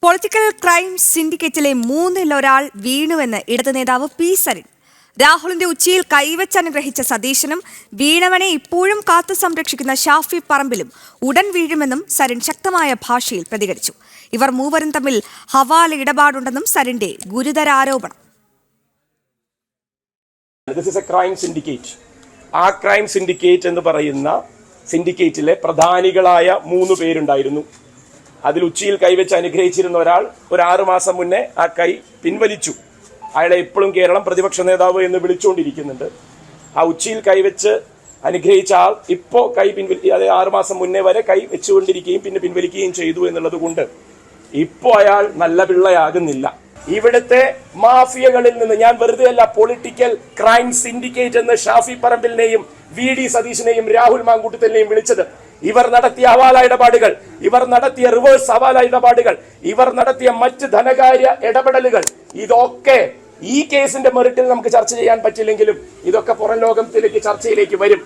Political crime സിൻഡിക്കേറ്റിലെ മൂന്നിലൊരാൾ വീണുവെന്ന് ഇടതു നേതാവ് P Sarin. രാഹുലിന്റെ ഉച്ചിയിൽ കൈവച്ച് അനുഗ്രഹിച്ച സതീശനും വീണവനെ ഇപ്പോഴും കാത്തു സംരക്ഷിക്കുന്ന ഷാഫി പറമ്പിലും ഉടൻ വീഴുമെന്നും സരിൻ ശക്തമായ ഭാഷയിൽ പ്രതികരിച്ചു. ഇവർ മൂവരും തമ്മിൽ ഹവാല ഇടപാടുണ്ടെന്നും സരിന്റെ ഗുരുതര ആരോപണം. ആ ക്രൈം സിൻഡിക്കേറ്റ് എന്ന് പറയുന്ന സിൻഡിക്കേറ്റിലെ പ്രധാനികളായ 3 പേരുണ്ടായിരുന്നു. അതിൽ ഉച്ചിയിൽ കൈവച്ച് അനുഗ്രഹിച്ചിരുന്ന ഒരാൾ ഒരു 6 മാസം മുന്നേ ആ കൈ പിൻവലിച്ചു. അയാളെ ഇപ്പോഴും കേരളം പ്രതിപക്ഷ നേതാവ് എന്ന് വിളിച്ചുകൊണ്ടിരിക്കുന്നുണ്ട്. ആ ഉച്ചിയിൽ കൈവച്ച് അനുഗ്രഹിച്ച ആൾ ഇപ്പോ കൈ അത് 6 മാസം മുന്നേ വരെ കൈ വെച്ചുകൊണ്ടിരിക്കുകയും പിന്നെ പിൻവലിക്കുകയും ചെയ്തു എന്നുള്ളത് കൊണ്ട് ഇപ്പോ അയാൾ നല്ല പിള്ളയാകുന്നില്ല. ഇവിടുത്തെ മാഫിയകളിൽ നിന്ന് ഞാൻ വെറുതെ അല്ല പൊളിറ്റിക്കൽ ക്രൈം സിൻഡിക്കേറ്റ് എന്ന് ഷാഫി പറമ്പിലിനെയും VD സതീശിനെയും രാഹുൽ മാങ്കൂട്ടത്തിനെയും വിളിച്ചത്. ഇവർ നടത്തിയ ഹവാല ഇടപാടുകൾ, ഇവർ നടത്തിയ റിവേഴ്സ് ഹവാല ഇടപാടുകൾ, ഇവർ നടത്തിയ മറ്റ് ധനകാര്യ ഇടപെടലുകൾ, ഇതൊക്കെ ഈ കേസിന്റെ മെറിറ്റിൽ നമുക്ക് ചർച്ച ചെയ്യാൻ പറ്റില്ലെങ്കിലും ഇതൊക്കെ പുറം ലോകത്തിലേക്ക് ചർച്ചയിലേക്ക് വരും.